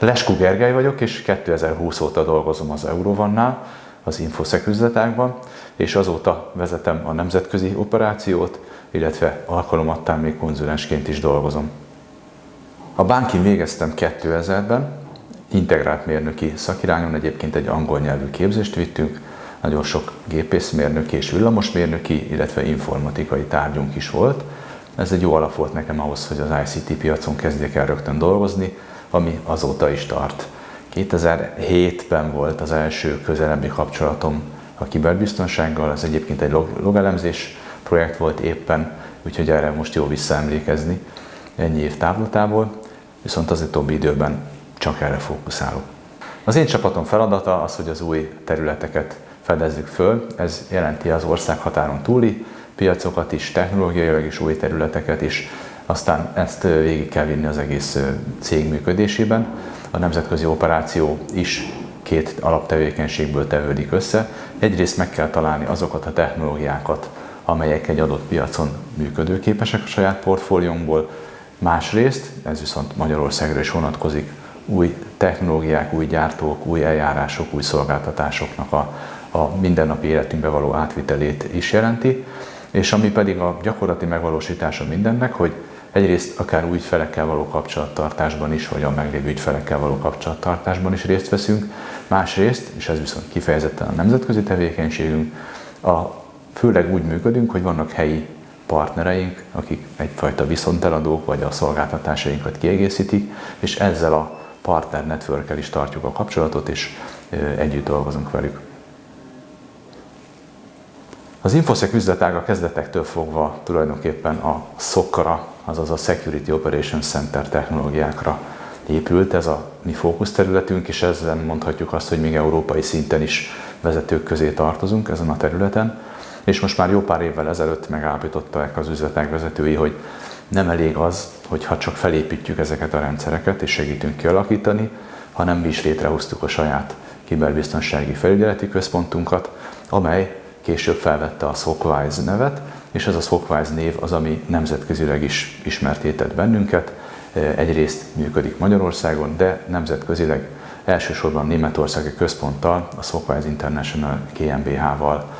Leskó Gergely vagyok, és 2020 óta dolgozom az Eurovannál, az Infosec üzletágban, és azóta vezetem a nemzetközi operációt, illetve alkalomattán még konzulensként is dolgozom. A Bankin végeztem 2000-ben, integrált mérnöki szakirányon, egyébként egy angol nyelvű képzést vittünk, nagyon sok gépészmérnöki és villamosmérnöki, illetve informatikai tárgyunk is volt. Ez egy jó alap volt nekem ahhoz, hogy az ICT piacon kezdjek el rögtön dolgozni, ami azóta is tart. 2007-ben volt az első közelebbi kapcsolatom a kiberbiztonsággal, ez egyébként egy logelemzés projekt volt éppen, úgyhogy erre most jó visszaemlékezni ennyi év távlatából, viszont az utóbbi időben csak erre fókuszálok. Az én csapatom feladata az, hogy az új területeket fedezzük föl, ez jelenti az országhatáron túli piacokat is, technológiailag is új területeket is, aztán ezt végig kell vinni az egész cég működésében. A nemzetközi operáció is két alaptevékenységből tevődik össze. Egyrészt meg kell találni azokat a technológiákat, amelyek egy adott piacon működőképesek a saját portfóliónkból. Másrészt, ez viszont Magyarországra is vonatkozik, új technológiák, új gyártók, új eljárások, új szolgáltatásoknak a mindennapi életünkbe való átvitelét is jelenti, és ami pedig a gyakorlati megvalósítása mindennek, hogy egyrészt akár új ügyfelekkel való kapcsolattartásban is, vagy a meglévő ügyfelekkel való kapcsolattartásban is részt veszünk, másrészt, és ez viszont kifejezetten a nemzetközi tevékenységünk, főleg úgy működünk, hogy vannak helyi partnereink, akik egyfajta viszonteladók, vagy a szolgáltatásainkat kiegészítik, és ezzel a partner networkkel is tartjuk a kapcsolatot, és együtt dolgozunk velük. Az Infosec üzletága kezdetektől fogva tulajdonképpen a SOC-ra, azaz a Security Operations Center technológiákra épült, ez a mi fókuszterületünk, és ezzel mondhatjuk azt, hogy még európai szinten is vezetők közé tartozunk ezen a területen. És most már jó pár évvel ezelőtt megállapították az üzletág vezetői, hogy nem elég az, hogyha csak felépítjük ezeket a rendszereket és segítünk kialakítani, hanem mi is létrehoztuk a saját kiberbiztonsági felügyeleti központunkat, amely később felvette a SOCWISE nevet, és ez a SOCWISE név az, ami nemzetközileg is ismertét bennünket. Egyrészt működik Magyarországon, de nemzetközileg elsősorban németországi központtal, a SOCWISE International GmbH-val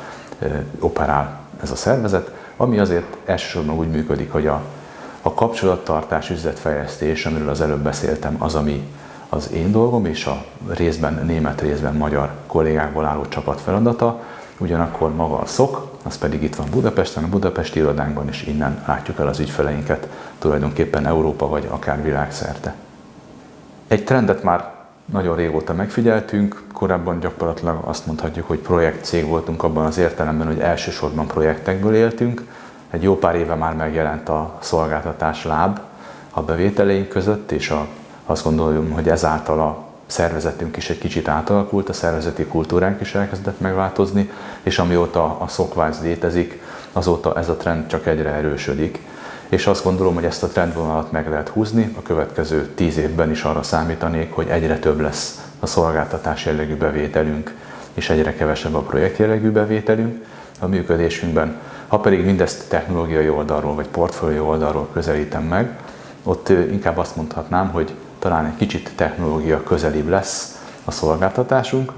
operál ez a szervezet, ami azért elsősorban úgy működik, hogy a kapcsolattartás, üzletfejlesztés, amiről az előbb beszéltem, az, ami az én dolgom, és a részben német, részben magyar kollégákból álló csapat feladata, ugyanakkor maga a SOC, az pedig itt van Budapesten, a budapesti irodánkban, és innen látjuk el az ügyfeleinket tulajdonképpen Európa vagy akár világszerte. Egy trendet már nagyon régóta megfigyeltünk, korábban gyakorlatilag azt mondhatjuk, hogy projektcég voltunk abban az értelemben, hogy elsősorban projektekből éltünk. Egy jó pár éve már megjelent a szolgáltatás láb a bevételeink között, és azt gondolom, hogy ezáltal a szervezetünk is egy kicsit átalakult, a szervezeti kultúránk is elkezdett megváltozni, és amióta a SOCWISE létezik, azóta ez a trend csak egyre erősödik. És azt gondolom, hogy ezt a trendvonalat meg lehet húzni, a következő 10 évben is arra számítanék, hogy egyre több lesz a szolgáltatás jellegű bevételünk, és egyre kevesebb a projekt jellegű bevételünk a működésünkben. Ha pedig mindezt technológiai oldalról vagy portfólió oldalról közelítem meg, ott inkább azt mondhatnám, hogy talán egy kicsit technológia közelibb lesz a szolgáltatásunk,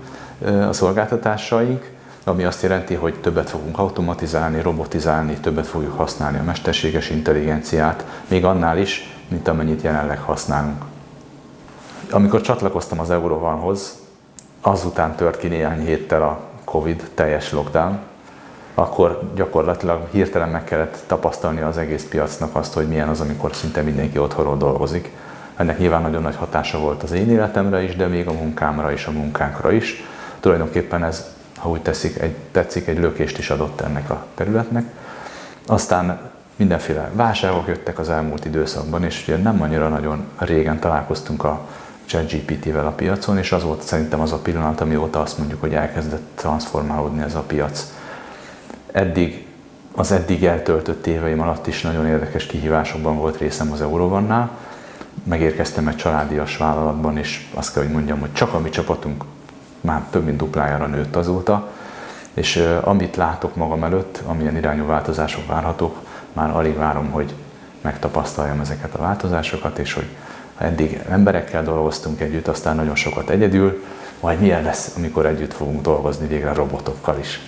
a szolgáltatásaink, ami azt jelenti, hogy többet fogunk automatizálni, robotizálni, többet fogjuk használni a mesterséges intelligenciát, még annál is, mint amennyit jelenleg használunk. Amikor csatlakoztam az Eurovanhoz, azután tört ki néhány héttel a Covid teljes lockdown, akkor gyakorlatilag hirtelen meg kellett tapasztalni az egész piacnak azt, hogy milyen az, amikor szinte mindenki otthonról dolgozik. Ennek nyilván nagyon nagy hatása volt az én életemre is, de még a munkámra és a munkánkra is. Tulajdonképpen ez, ha úgy tetszik, egy lökést is adott ennek a területnek. Aztán mindenféle válságok jöttek az elmúlt időszakban, és ugye nem annyira nagyon régen találkoztunk a ChatGPT-vel a piacon, és az volt szerintem az a pillanat, amióta azt mondjuk, hogy elkezdett transformálódni ez a piac. Az eddig eltöltött éveim alatt is nagyon érdekes kihívásokban volt részem az Eurovannál. Megérkeztem egy családias vállalatban, és azt kell, hogy mondjam, hogy csak a mi csapatunk már több mint duplájára nőtt azóta, és amit látok magam előtt, amilyen irányú változások várhatók, már alig várom, hogy megtapasztaljam ezeket a változásokat, és hogy Eddig emberekkel dolgoztunk együtt, aztán nagyon sokat egyedül, majd milyen lesz, amikor együtt fogunk dolgozni végre robotokkal is.